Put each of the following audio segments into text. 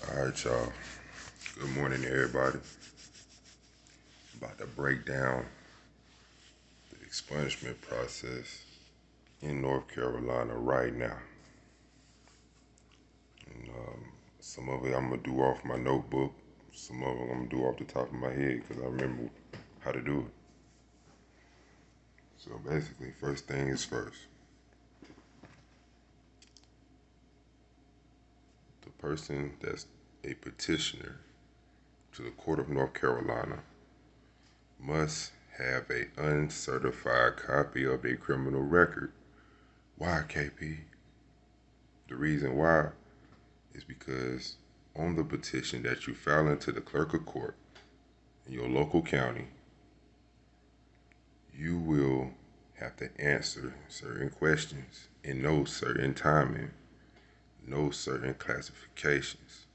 All right, y'all. Good morning, everybody. About to break down the expungement process in North Carolina right now. And some of it I'm gonna do off my notebook. Some of it I'm gonna do off the top of my head because I remember how to do it. So basically, first thing is first. The person that's a petitioner to the Court of North Carolina must have an uncertified copy of their criminal record. Why, KP? The reason why is because on the petition that you file into the clerk of court in your local county, you will have to answer certain questions in no certain timing, no certain classifications,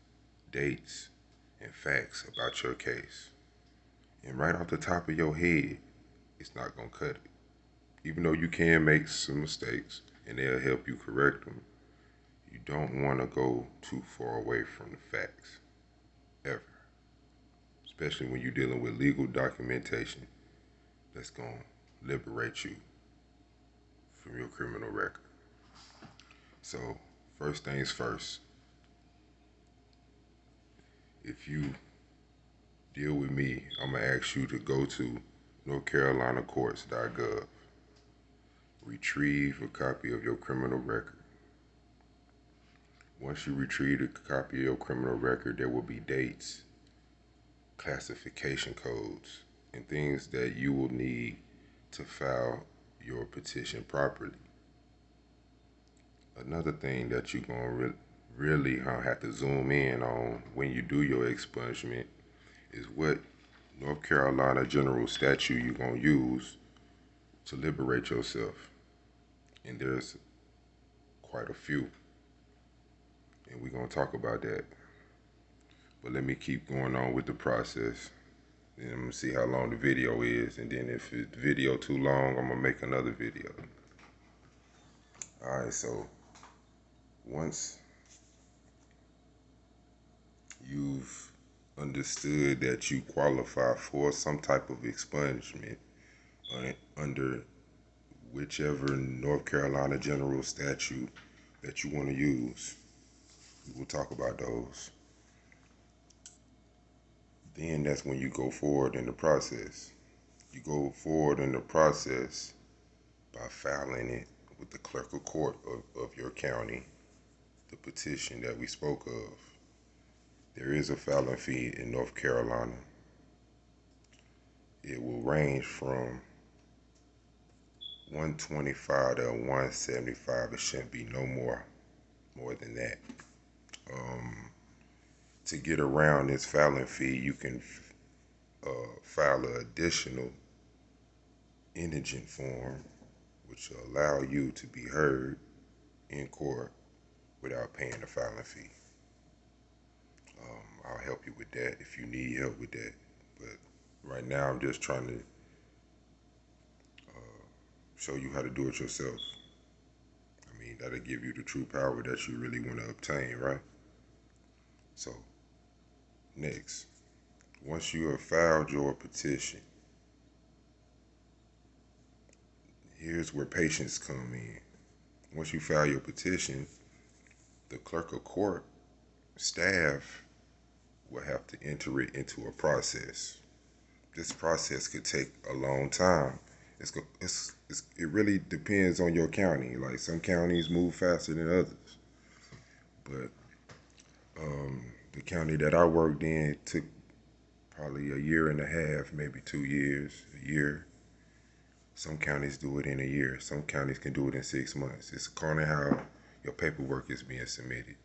dates, and facts about your case. And right off the top of your head, it's not going to cut it. Even though you can make some mistakes and they'll help you correct them, you don't want to go too far away from the facts, ever. Especially when you're dealing with legal documentation that's going to liberate you from your criminal record. So, first things first, if you deal with me, I'm going to ask you to go to northcarolinacourts.gov, retrieve a copy of your criminal record. Once you retrieve a copy of your criminal record, there will be dates, classification codes, and things that you will need to file your petition properly. Another thing that you're going to really have to zoom in on when you do your expungement is what North Carolina general statute you're going to use to liberate yourself. And there's quite a few. And we're going to talk about that. But let me keep going on with the process. Then I'm going to see how long the video is. And then if the video too long, I'm going to make another video. Alright, so once you've understood that you qualify for some type of expungement under whichever North Carolina general statute that you want to use, we will talk about those. Then that's when you go forward in the process. You go forward in the process by filing it with the clerk of court of your county, the petition that we spoke of. There is a filing fee in North Carolina. It will range from $125 to $175. It shouldn't be no more than that. To get around this filing fee, you can file an additional indigent form, which will allow you to be heard in court without paying the filing fee. I'll help you with that if you need help with that. But right now, I'm just trying to show you how to do it yourself. I mean, that'll give you the true power that you really want to obtain, right? So, next, once you have filed your petition, here's where patience come in. Once you file your petition, the clerk of court staff will have to enter it into a process. This process could take a long time. It really depends on your county. Like, some counties move faster than others. But the county that I worked in took probably a year and a half, maybe 2 years, a year. Some counties do it in a year. Some counties can do it in 6 months. It's according to how your paperwork is being submitted.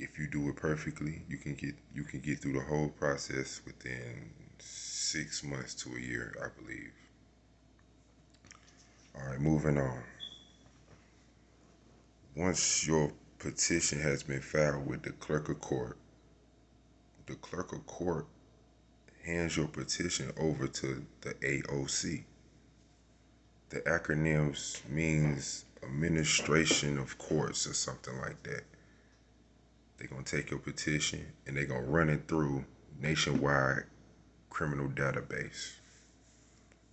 If you do it perfectly, you can get through the whole process within 6 months to a year, I believe. All right, moving on. Once your petition has been filed with the clerk of court hands your petition over to the AOC. The acronyms means administration of courts or something like that. They're going to take your petition and they're going to run it through nationwide criminal database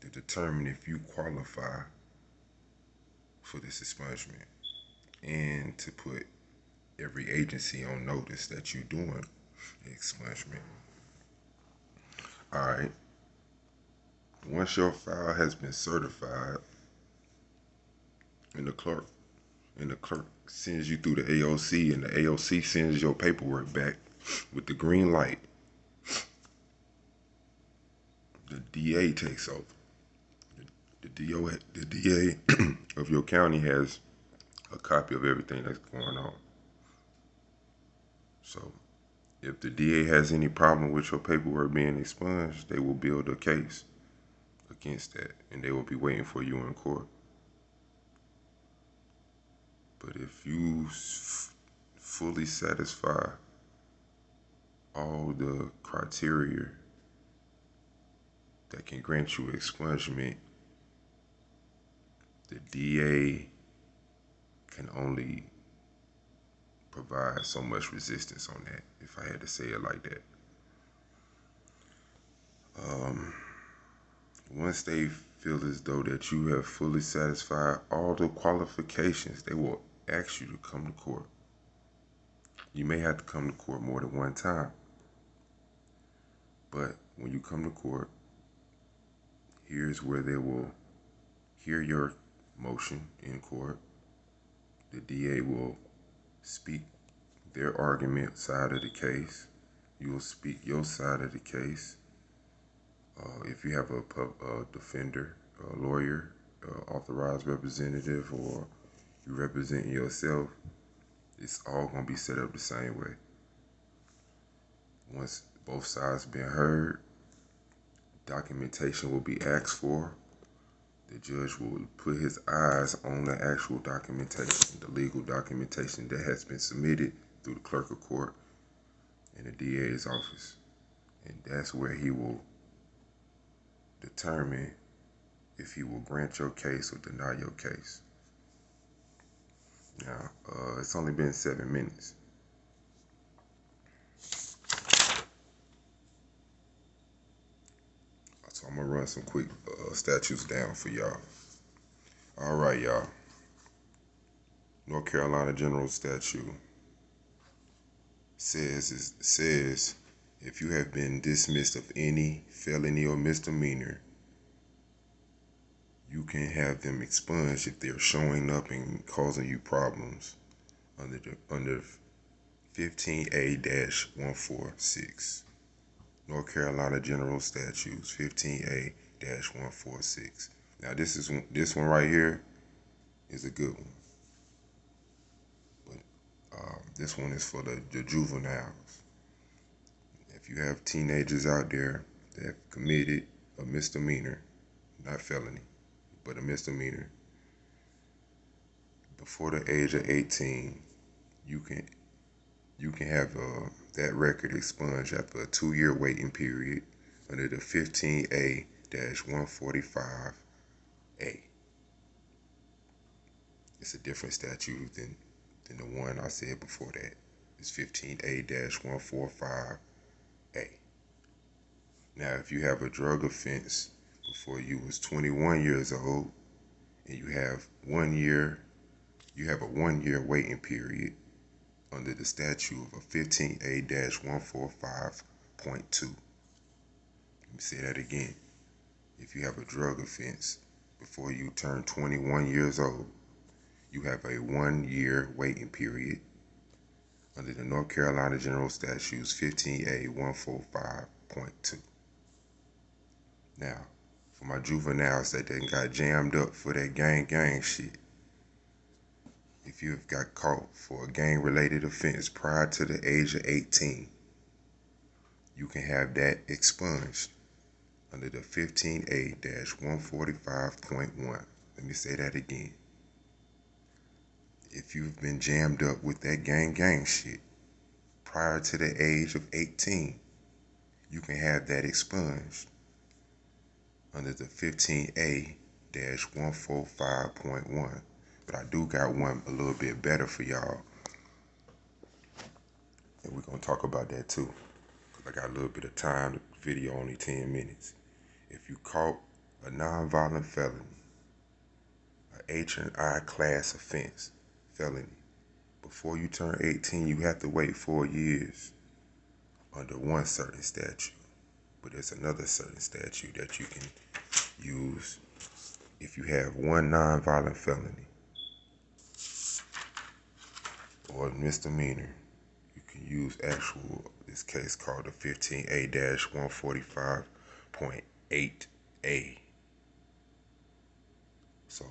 to determine if you qualify for this expungement and to put every agency on notice that you're doing expungement. All right. Once your file has been certified and the clerk sends you through the AOC and the AOC sends your paperwork back with the green light, the DA takes over. The DA of your county has a copy of everything that's going on. So if the DA has any problem with your paperwork being expunged, they will build a case against that, and they will be waiting for you in court. But if you fully satisfy all the criteria that can grant you expungement, the DA can only provide so much resistance on that, if I had to say it like that. Once they feel as though that you have fully satisfied all the qualifications, they will ask you to come to court. You may have to come to court more than one time. But when you come to court, here's where they will hear your motion in court. The DA will speak their argument side of the case. You will speak your side of the case. If you have a defender, a lawyer, authorized representative, or you represent yourself, it's all going to be set up the same way. Once both sides been heard, documentation will be asked for. The judge will put his eyes on the actual documentation, the legal documentation that has been submitted through the clerk of court and the DA's office. And that's where he will determine if he will grant your case or deny your case. Now, it's only been 7 minutes. So I'm going to run some quick statutes down for y'all. All right, y'all. North Carolina General Statute says if you have been dismissed of any felony or misdemeanor, you can have them expunged if they're showing up and causing you problems under 15A-146. North Carolina General Statutes 15A-146. Now this one right here is a good one. But this one is for the juveniles. If you have teenagers out there that have committed a misdemeanor, not felony, but a misdemeanor, before the age of 18, you can have that record expunged after a 2-year waiting period under the 15A-145A. It's a different statute than the one I said before that. It's 15A-145A. Now, if you have a drug offense before you was 21 years old and you have a 1-year waiting period under the statute of 15A-145.2. Let me say that again. If you have a drug offense before you turn 21 years old, you have a 1-year waiting period under the North Carolina General Statutes 15A-145.2. Now, for my juveniles that then got jammed up for that gang shit, if you have got caught for a gang-related offense prior to the age of 18, you can have that expunged under the 15A-145.1. Let me say that again. If you've been jammed up with that gang shit prior to the age of 18, you can have that expunged under the 15A-145.1. But I do got one a little bit better for y'all. And we're going to talk about that too. Because I got a little bit of time. The video only 10 minutes. If you caught a nonviolent felony, a H&I class offense felony, before you turn 18, you have to wait 4 years under one certain statute. But there's another certain statute that you can use if you have one nonviolent felony or misdemeanor. You can use this case called the 15A-145.8A. So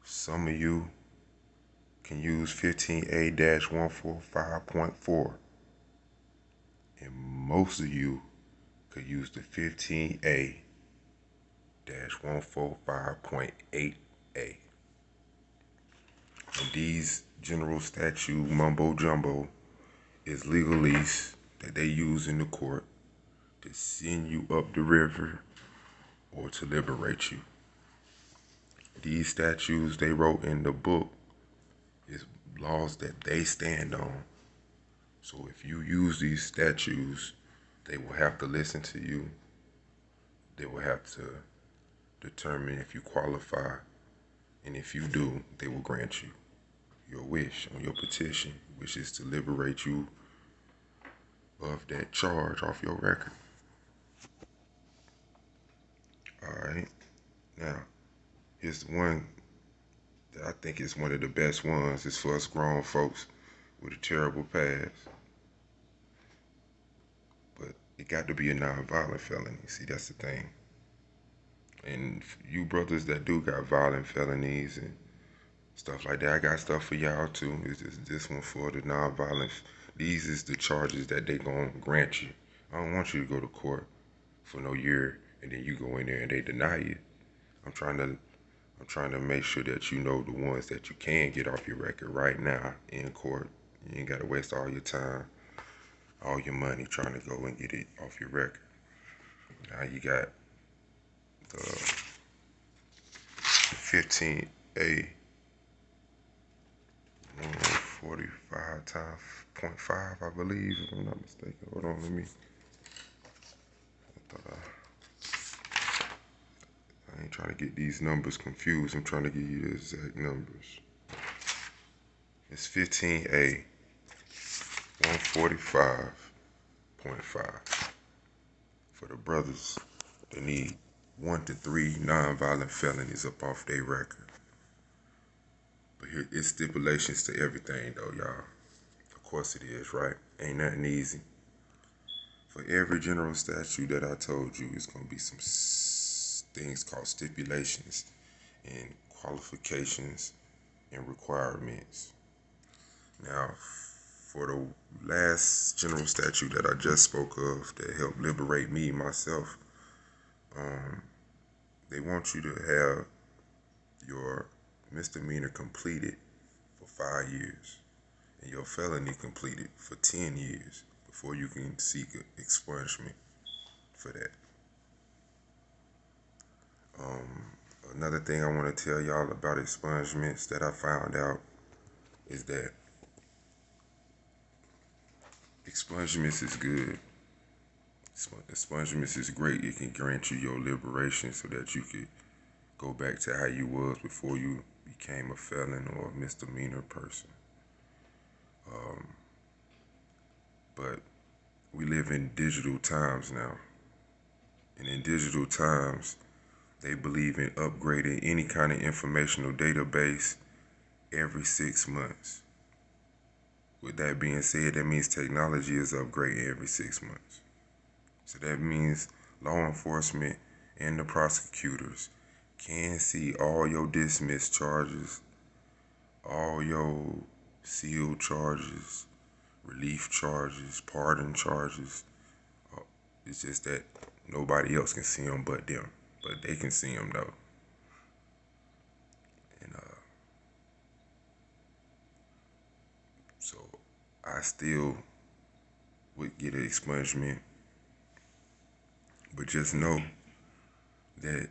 some of you can use 15A-145.4, and most of you could use the 15A-145.8A. And these general statute mumbo jumbo is legalese that they use in the court to send you up the river or to liberate you. These statutes they wrote in the book is laws that they stand on. So if you use these statutes, they will have to listen to you. They will have to determine if you qualify. And if you do, they will grant you your wish on your petition, which is to liberate you of that charge off your record. All right. Now, here's the one that I think is one of the best ones. It's for us grown folks with a terrible past. But it got to be a nonviolent felony. See, that's the thing. And you brothers that do got violent felonies and stuff like that, I got stuff for y'all too. It's just this one for the nonviolent. These is the charges that they gonna grant you. I don't want you to go to court for no year and then you go in there and they deny you. I'm trying to make sure that you know the ones that you can get off your record right now in court. You ain't gotta waste all your time, all your money trying to go and get it off your record. Now you got the 15A 145 times 0.5, I believe, if I'm not mistaken. Hold on, let me. I ain't trying to get these numbers confused. I'm trying to give you the exact numbers. It's 15A 145.5 for the brothers that need 1 to 3 nonviolent felonies up off their record. But here it's stipulations to everything though, y'all. Of course it is, right? Ain't nothing easy. For every general statute that I told you, it's gonna be some things called stipulations and qualifications and requirements. Now, for the last general statute that I just spoke of that helped liberate me myself, they want you to have your misdemeanor completed for 5 years and your felony completed for 10 years before you can seek expungement for that. Another thing I want to tell y'all about expungements that I found out is that expungements is good. Expungements is great. It can grant you your liberation so that you could go back to how you was before you became a felon or a misdemeanor person. But we live in digital times now. And in digital times, they believe in upgrading any kind of informational database every 6 months. With that being said, that means technology is upgrading every 6 months. So that means law enforcement and the prosecutors can see all your dismissed charges, all your sealed charges, relief charges, pardon charges. It's just that nobody else can see them but them. But they can see them though. And so I still would get an expungement. But just know that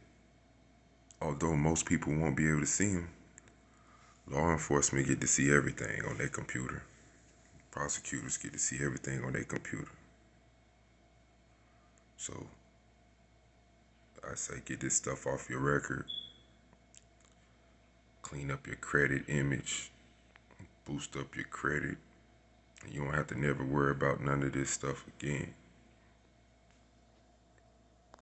although most people won't be able to see them, Law enforcement get to see everything on their computer. Prosecutors get to see everything on their computer. So I say get this stuff off your record. Clean up your credit image. Boost up your credit. You don't have to never worry about none of this stuff again.